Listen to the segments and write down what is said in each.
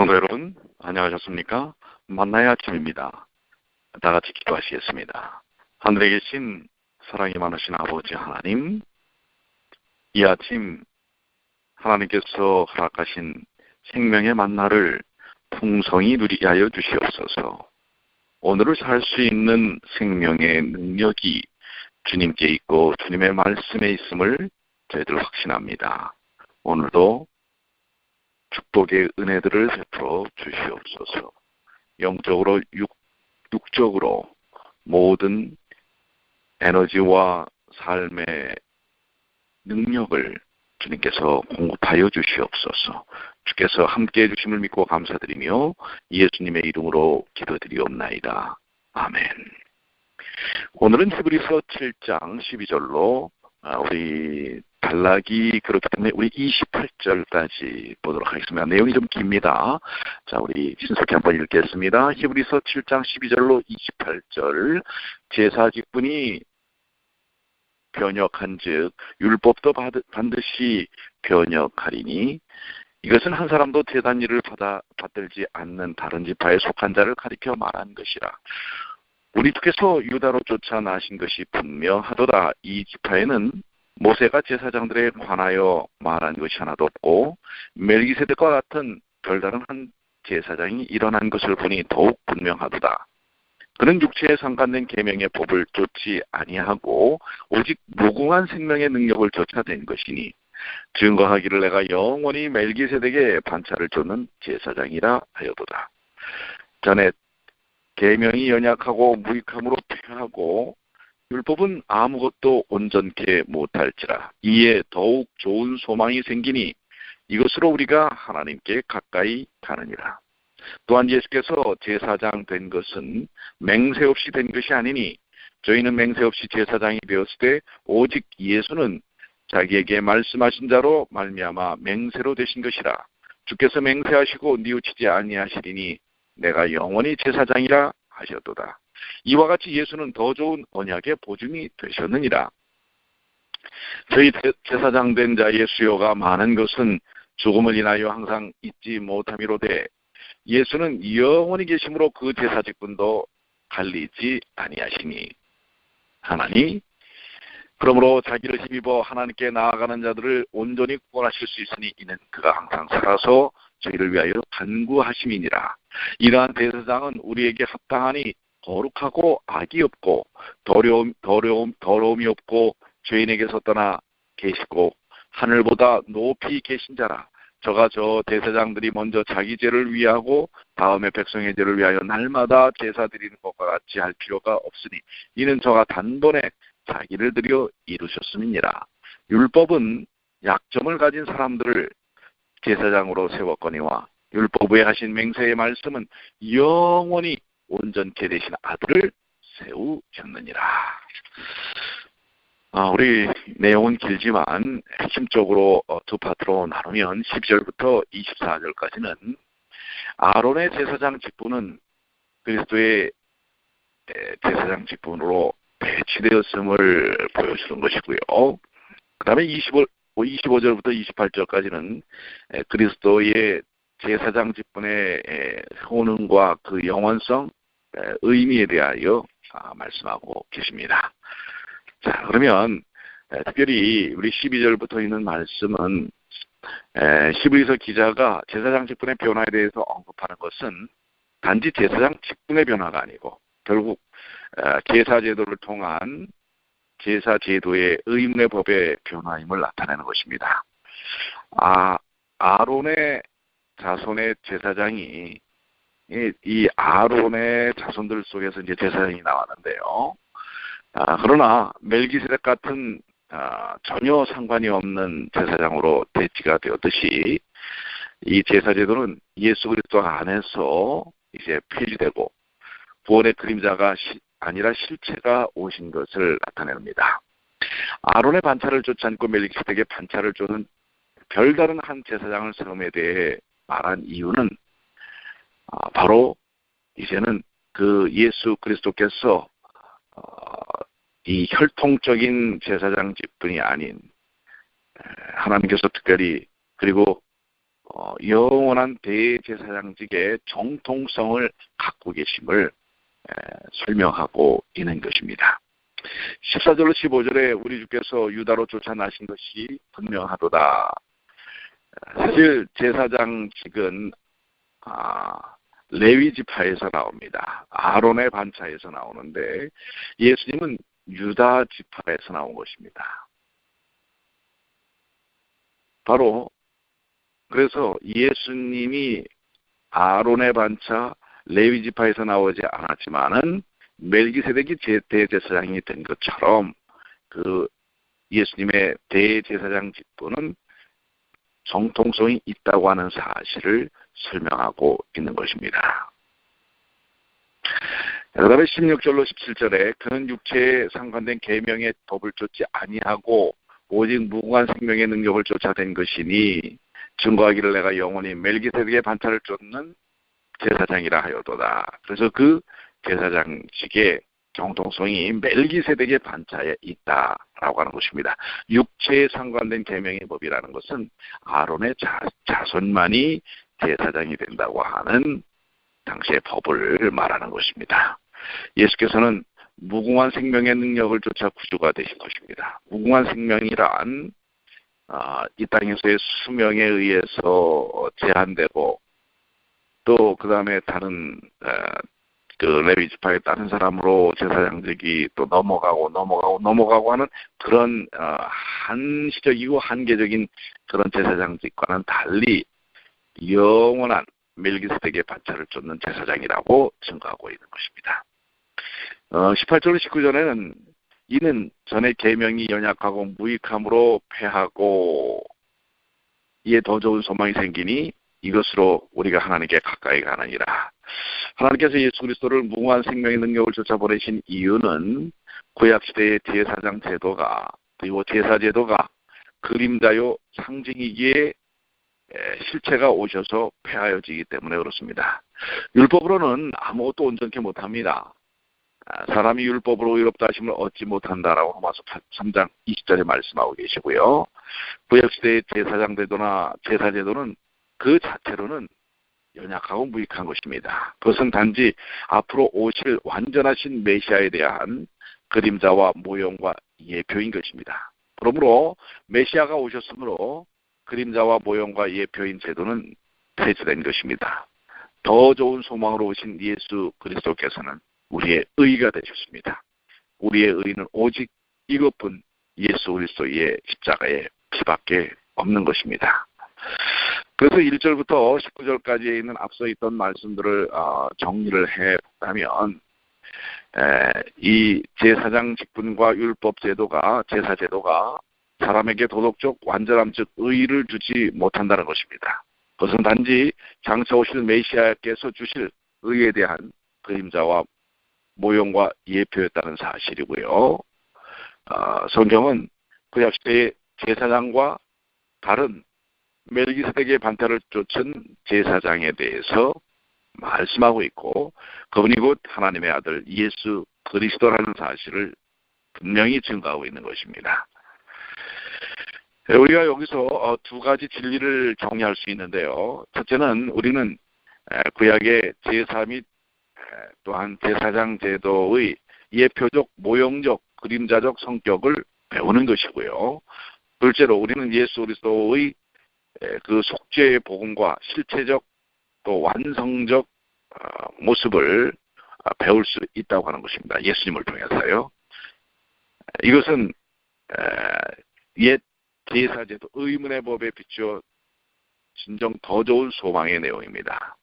성도 여러분, 안녕하셨습니까? 만나의 아침입니다. 다 같이 기도하시겠습니다. 하늘에 계신 사랑이 많으신 아버지 하나님, 이 아침 하나님께서 허락하신 생명의 만나를 풍성히 누리게 하여 주시옵소서. 오늘을 살 수 있는 생명의 능력이 주님께 있고 주님의 말씀에 있음을 저희들 확신합니다. 오늘도 축복의 은혜들을 베풀어 주시옵소서. 영적으로 육적으로 모든 에너지와 삶의 능력을 주님께서 공급하여 주시옵소서. 주께서 함께해 주심을 믿고 감사드리며 예수님의 이름으로 기도드리옵나이다. 아멘. 오늘은 히브리서 7장 12절로 우리 단락이 그렇기 때문에 우리 28절까지 보도록 하겠습니다. 내용이 좀 깁니다. 자, 우리 신속히 한번 읽겠습니다. 히브리서 7장 12절로 28절. 제사 직분이 변역한즉 율법도 반드시 변역하리니 이것은 한 사람도 제단 일을 받들지 않는 다른 지파에 속한 자를 가리켜 말한 것이라. 우리 주께서 유다로 쫓아나신 것이 분명하도다. 이 지파에는 모세가 제사장들에 관하여 말한 것이 하나도 없고 멜기세덱과 같은 별다른 한 제사장이 일어난 것을 보니 더욱 분명하도다. 그는 육체에 상관된 계명의 법을 쫓지 아니하고 오직 무궁한 생명의 능력을 쫓아낸 것이니 증거하기를 내가 영원히 멜기세덱의 반차를 쫓는 제사장이라 하여도다. 전에 계명이 연약하고 무익함으로 패하고 율법은 아무것도 온전케 못할지라. 이에 더욱 좋은 소망이 생기니 이것으로 우리가 하나님께 가까이 가느니라. 또한 예수께서 제사장 된 것은 맹세 없이 된 것이 아니니 저희는 맹세 없이 제사장이 되었을 때 오직 예수는 자기에게 말씀하신 자로 말미암아 맹세로 되신 것이라. 주께서 맹세하시고 뉘우치지 아니하시리니 내가 영원히 제사장이라 하셨도다. 이와 같이 예수는 더 좋은 언약의 보증이 되셨느니라. 저희 제사장 된 자의 수요가 많은 것은 죽음을 인하여 항상 잊지 못함이로되 예수는 영원히 계심으로 그 제사 직분도 갈리지 아니하시니 하나니 그러므로 자기를 힘입어 하나님께 나아가는 자들을 온전히 구원하실 수 있으니 이는 그가 항상 살아서 저희를 위하여 간구하심이니라. 이러한 대제사장은 우리에게 합당하니 거룩하고 악이 없고 더러움이 없고 죄인에게서 떠나 계시고 하늘보다 높이 계신 자라. 저가 저 대제사장들이 먼저 자기 죄를 위하고 다음에 백성의 죄를 위하여 날마다 제사 드리는 것과 같이 할 필요가 없으니 이는 저가 단번에 자기를 드려 이루셨음이니라. 율법은 약점을 가진 사람들을 제사장으로 세웠거니와 율법에 하신 맹세의 말씀은 영원히 온전케 되신 아들을 세우셨느니라. 우리 내용은 길지만 핵심적으로 두 파트로 나누면 12절부터 24절까지는 아론의 제사장 직분은 그리스도의 제사장 직분으로 배치되었음을 보여주는 것이고요. 그 다음에 25절부터 28절까지는 그리스도의 제사장 직분의 효능과 그 영원성, 의미에 대하여 말씀하고 계십니다. 자, 그러면 특별히 우리 12절부터 있는 말씀은 히브리서 기자가 제사장 직분의 변화에 대해서 언급하는 것은 단지 제사장 직분의 변화가 아니고 결국 제사제도를 통한 제사제도의 의문의 법의 변화임을 나타내는 것입니다. 아론의 자손의 제사장이 이 아론의 자손들 속에서 이제 제사장이 나왔는데요. 그러나 멜기세덱 같은 전혀 상관이 없는 제사장으로 배치가 되었듯이 이 제사제도는 예수 그리스도 안에서 이제 폐지되고 구원의 그림자가 아니라 실체가 오신 것을 나타냅니다. 아론의 반차를 쫓지 않고 멜기세덱의 반차를 쫓는 별다른 한 제사장을 세움에 대해 말한 이유는 바로 이제는 그 예수 그리스도께서 이 혈통적인 제사장 직분이 아닌 하나님께서 특별히 그리고 영원한 대제사장직의 정통성을 갖고 계심을 설명하고 있는 것입니다. 14절로 15절에 우리 주께서 유다로 쫓아나신 것이 분명하도다. 사실 제사장직은 레위 지파에서 나옵니다. 아론의 반차에서 나오는데 예수님은 유다 지파에서 나온 것입니다. 바로 그래서 예수님이 아론의 반차 레위 지파에서 나오지 않았지만은 멜기세덱이 대제사장이 된 것처럼 그 예수님의 대제사장 직분은 정통성이 있다고 하는 사실을 설명하고 있는 것입니다. 그 다음에 16절로 17절에 그는 육체에 상관된 계명의 법을 쫓지 아니하고 오직 무궁한 생명의 능력을 쫓아낸 것이니 증거하기를 내가 영원히 멜기세덱의 반차를 쫓는 제사장이라 하여도다. 그래서 그 제사장직의 정통성이 멜기세덱의 반차에 있다라고 하는 것입니다. 육체에 상관된 계명의 법이라는 것은 아론의 자손만이 제사장이 된다고 하는 당시의 법을 말하는 것입니다. 예수께서는 무궁한 생명의 능력을 쫓아 구주가 되신 것입니다. 무궁한 생명이란 이 땅에서의 수명에 의해서 제한되고 또 그 다음에 다른 그 레위 지파의 다른 사람으로 제사장직이 또 넘어가고 하는 그런 한시적이고 한계적인 그런 제사장직과는 달리 영원한 멜기세덱의 반차를 쫓는 제사장이라고 증거하고 있는 것입니다. 18절 19절에는 이는 전에 계명이 연약하고 무익함으로 패하고 이에 더 좋은 소망이 생기니 이것으로 우리가 하나님께 가까이 가느니라. 하나님께서 예수 그리스도를 무궁한 생명의 능력을 쫓아 보내신 이유는 구약시대의 제사장 제도가 그리고 제사 제도가 그림자요 상징이기에 실체가 오셔서 폐하여지기 때문에 그렇습니다. 율법으로는 아무것도 온전케 못합니다. 사람이 율법으로 의롭다 하심을 얻지 못한다라고 로마서 3장 20절에 말씀하고 계시고요. 구약시대의 제사장 제도나 제사 제도는 그 자체로는 연약하고 무익한 것입니다. 그것은 단지 앞으로 오실 완전하신 메시아에 대한 그림자와 모형과 예표인 것입니다. 그러므로 메시아가 오셨으므로 그림자와 모형과 예표인 제도는 폐지된 것입니다. 더 좋은 소망으로 오신 예수 그리스도께서는 우리의 의가 되셨습니다. 우리의 의는 오직 이것뿐 예수 그리스도의 십자가의 피밖에 없는 것입니다. 그래서 1절부터 19절까지에 있는 앞서 있던 말씀들을 정리를 해보면 이 제사장 직분과 율법 제도가 제사 제도가 사람에게 도덕적 완전함 즉 의의를 주지 못한다는 것입니다. 그것은 단지 장차 오실 메시아께서 주실 의에 대한 그림자와 모형과 예표였다는 사실이고요. 성경은 구약시대의 제사장과 다른 멜기세덱의 반차를 쫓은 제사장에 대해서 말씀하고 있고 그분이 곧 하나님의 아들 예수 그리스도라는 사실을 분명히 증거하고 있는 것입니다. 우리가 여기서 두 가지 진리를 정리할 수 있는데요. 첫째는 우리는 구약의 제사 및 또한 제사장 제도의 예표적, 모형적, 그림자적 성격을 배우는 것이고요. 둘째로 우리는 예수 그리스도의 그 속죄의 복음과 실체적 또 완성적 모습을 배울 수 있다고 하는 것입니다. 예수님을 통해서요. 이것은 옛 제사제도 의문의 법에 비추어 진정 더 좋은 소망의 내용입니다.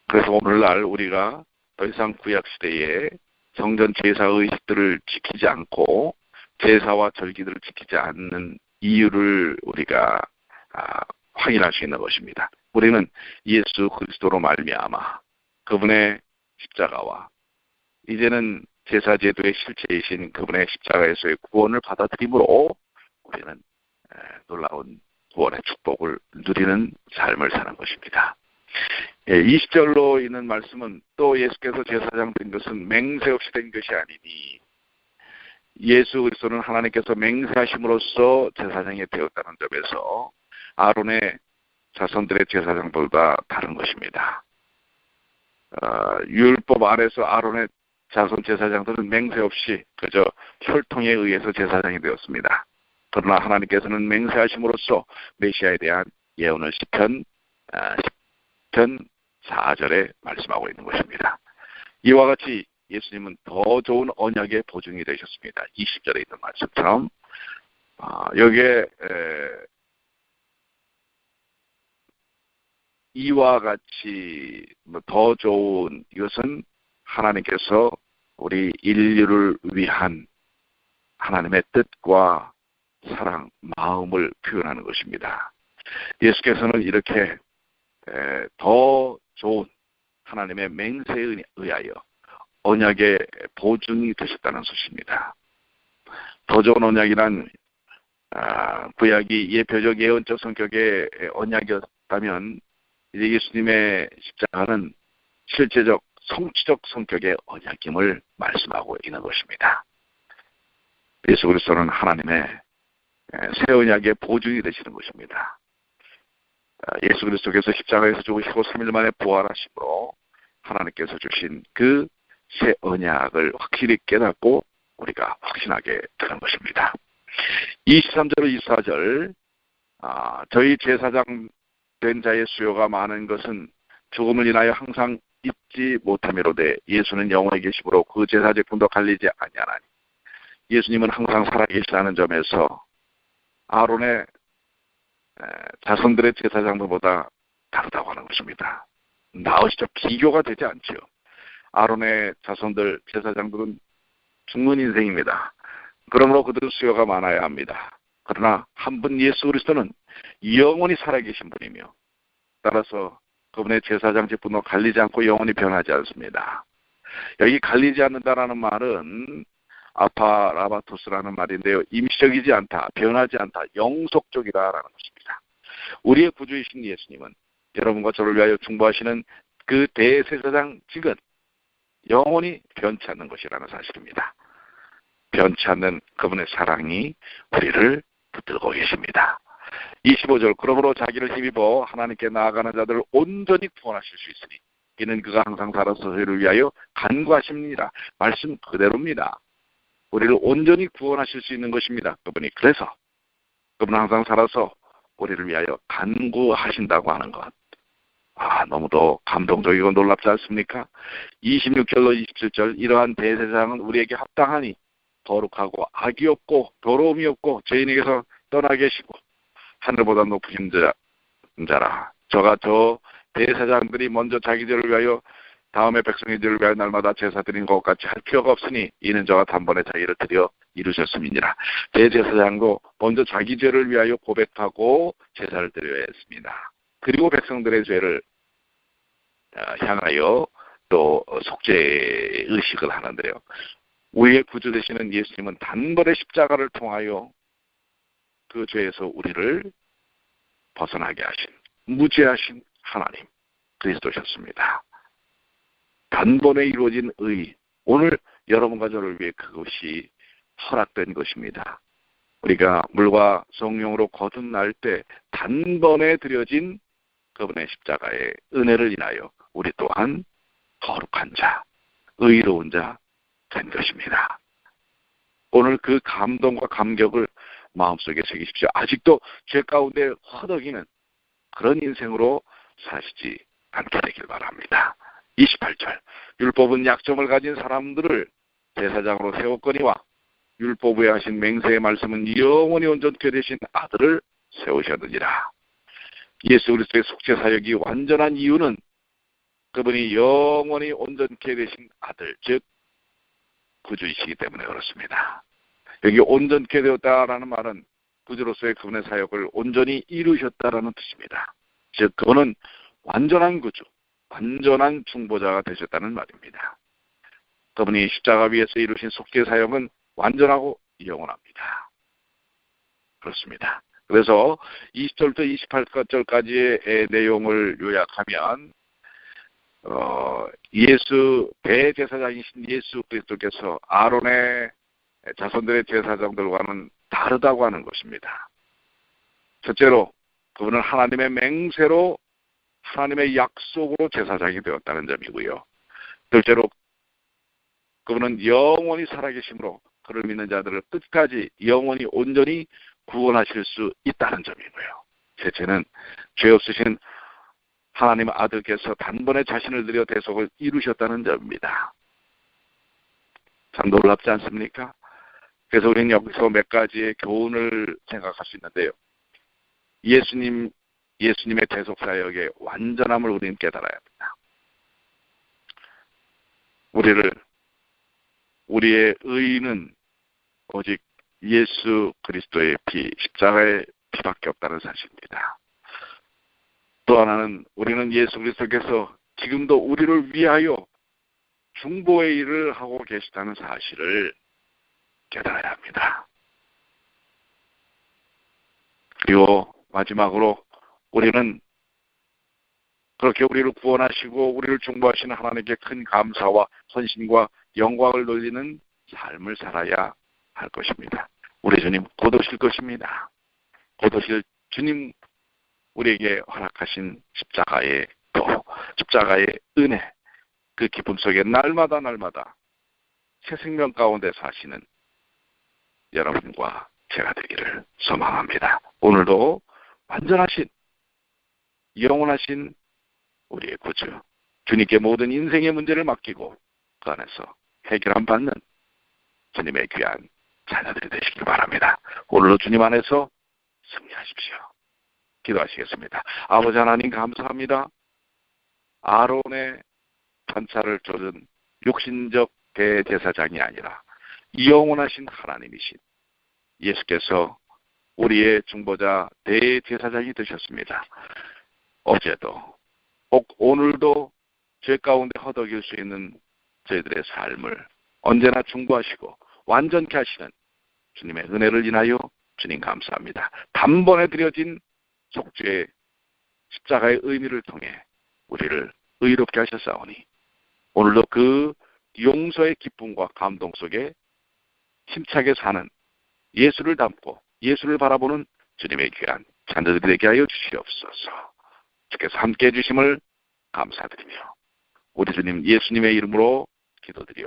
그래서 오늘날 우리가 더 이상 구약시대에 성전 제사 의식들을 지키지 않고 제사와 절기들을 지키지 않는 이유를 우리가 확인할 수 있는 것입니다. 우리는 예수 그리스도로 말미암아 그분의 십자가와 이제는 제사제도의 실체이신 그분의 십자가에서의 구원을 받아들임으로 우리는 놀라운 구원의 축복을 누리는 삶을 사는 것입니다. 20절로 있는 말씀은 또 예수께서 제사장 된 것은 맹세 없이 된 것이 아니니 예수 그리스도는 하나님께서 맹세하심으로써 제사장이 되었다는 점에서 아론의 자손들의 제사장들보다 다른 것입니다. 율법 아래서 아론의 자손 제사장들은 맹세 없이 그저 혈통에 의해서 제사장이 되었습니다. 그러나 하나님께서는 맹세하심으로써 메시아에 대한 예언을 시편 4절에 말씀하고 있는 것입니다. 이와 같이 예수님은 더 좋은 언약의 보증이 되셨습니다. 20절에 있는 말씀처럼 여기에 이와 같이 더 좋은 이것은 하나님께서 우리 인류를 위한 하나님의 뜻과 사랑, 마음을 표현하는 것입니다. 예수께서는 이렇게 더 좋은 하나님의 맹세에 의하여 언약의 보증이 되셨다는 것입니다. 더 좋은 언약이란 구약이 예표적 예언적 성격의 언약이었다면 이제 예수님의 십자가는 실제적 성취적 성격의 언약임을 말씀하고 있는 것입니다. 예수 그리스도는 하나님의 새 언약의 보증이 되시는 것입니다. 예수 그리스도께서 십자가에서 죽으시고 3일 만에 부활하심으로 하나님께서 주신 그 새 언약을 확실히 깨닫고 우리가 확신하게 되는 것입니다. 23절 24절 저희 제사장 된 자의 수요가 많은 것은 죽음을 인하여 항상 잊지 못함이로되 예수는 영원히 계심으로 그 제사직분도 갈리지 아니하나니 예수님은 항상 살아계시다는 점에서 아론의 자손들의 제사장들보다 다르다고 하는 것입니다. 나으시죠. 비교가 되지 않죠. 아론의 자손들 제사장들은 죽는 인생입니다. 그러므로 그들은 수요가 많아야 합니다. 그러나 한 분 예수 그리스도는 영원히 살아계신 분이며 따라서 그분의 제사장 직분도 갈리지 않고 영원히 변하지 않습니다. 여기 갈리지 않는다라는 말은 아파라바토스라는 말인데요. 임시적이지 않다, 변하지 않다, 영속적이다라는 것입니다. 우리의 구주이신 예수님은 여러분과 저를 위하여 중보하시는 그 대제사장직은 영원히 변치 않는 것이라는 사실입니다. 변치 않는 그분의 사랑이 우리를 붙들고 계십니다. 25절 그러므로 자기를 힘입어 하나님께 나아가는 자들을 온전히 구원하실 수 있으니 이는 그가 항상 살아서 저희를 위하여 간구하십니다. 말씀 그대로입니다. 우리를 온전히 구원하실 수 있는 것입니다. 그분이 그래서 그분은 항상 살아서 우리를 위하여 간구하신다고 하는 것. 너무도 감동적이고 놀랍지 않습니까? 26절로 27절 이러한 대제사장은 우리에게 합당하니 거룩하고 악이 없고 더러움이 없고 죄인에게서 떠나 계시고 하늘보다 높으신 자라. 저 대제사장들이 먼저 자기들을 위하여 다음에 백성이들을 위하여 날마다 제사 드린 것 같이 할 필요가 없으니 이는 저가 단번에 자기를 드려 이루셨음이니라. 대제사장도 먼저 자기 죄를 위하여 고백하고 제사를 드려야 했습니다. 그리고 백성들의 죄를 향하여 또 속죄 의식을 하는데요. 우리의 구주 되시는 예수님은 단번에 십자가를 통하여 그 죄에서 우리를 벗어나게 하신 무죄하신 하나님 그리스도셨습니다. 단번에 이루어진 의, 오늘 여러분과 저를 위해 그것이 허락된 것입니다. 우리가 물과 성령으로 거듭날 때 단번에 드려진 그분의 십자가의 은혜를 인하여 우리 또한 거룩한 자, 의로운 자 된 것입니다. 오늘 그 감동과 감격을 마음속에 새기십시오. 아직도 죄 가운데 허덕이는 그런 인생으로 사시지 않게 되길 바랍니다. 28절 율법은 약점을 가진 사람들을 제사장으로 세웠거니와 율법에 하신 맹세의 말씀은 영원히 온전케 되신 아들을 세우셨느니라. 예수 그리스도의 속죄 사역이 완전한 이유는 그분이 영원히 온전케 되신 아들, 즉 구주이시기 때문에 그렇습니다. 여기 온전케 되었다라는 말은 구주로서의 그분의 사역을 온전히 이루셨다라는 뜻입니다. 즉 그분은 완전한 구주, 완전한 중보자가 되셨다는 말입니다. 그분이 십자가 위에서 이루신 속죄 사역은 완전하고 영원합니다. 그렇습니다. 그래서 20절부터 28절까지의 내용을 요약하면 대제사장이신 예수 그리스도께서 아론의 자손들의 제사장들과는 다르다고 하는 것입니다. 첫째로 그분은 하나님의 맹세로 하나님의 약속으로 제사장이 되었다는 점이고요. 둘째로 그분은 영원히 살아계심으로 그를 믿는 자들을 끝까지 영원히 온전히 구원하실 수 있다는 점이고요. 셋째는 죄 없으신 하나님의 아들께서 단번에 자신을 들여 대속을 이루셨다는 점입니다. 참 놀랍지 않습니까? 그래서 우리는 여기서 몇 가지의 교훈을 생각할 수 있는데요. 예수님의 대속 사역의 완전함을 우리는 깨달아야 합니다. 우리의 의는 오직 예수 그리스도의 피, 십자가의 피밖에 없다는 사실입니다. 또 하나는 우리는 예수 그리스도께서 지금도 우리를 위하여 중보의 일을 하고 계시다는 사실을 깨달아야 합니다. 그리고 마지막으로 우리는 그렇게 우리를 구원하시고 우리를 중보하시는 하나님께 큰 감사와 헌신과 영광을 돌리는 삶을 살아야 할 것입니다. 우리 주님 곧 오실 것입니다. 곧 오실 주님 우리에게 허락하신 십자가의 도, 십자가의 은혜, 그 기쁨 속에 날마다 새 생명 가운데 사시는 여러분과 제가 되기를 소망합니다. 오늘도 완전하신 영원하신 우리의 구주 주님께 모든 인생의 문제를 맡기고 그 안에서 해결함 받는 주님의 귀한 자녀들이 되시길 바랍니다. 오늘도 주님 안에서 승리하십시오. 기도하시겠습니다. 아버지 하나님 감사합니다. 아론의 판차를 쫓은 육신적 대제사장이 아니라 영원하신 하나님이신 예수께서 우리의 중보자 대제사장이 되셨습니다. 어제도 꼭 오늘도 죄 가운데 허덕일 수 있는 저희들의 삶을 언제나 중보하시고 완전케 하시는 주님의 은혜를 인하여 주님 감사합니다. 단번에 드려진 속죄의 십자가의 의미를 통해 우리를 의롭게 하셨사오니 오늘도 그 용서의 기쁨과 감동 속에 힘차게 사는 예수를 담고 예수를 바라보는 주님의 귀한 자녀들이 되게 하여 주시옵소서. 주께서 함께해 주심을 감사드리며 우리 주님 예수님의 이름으로 기도드리옵소서.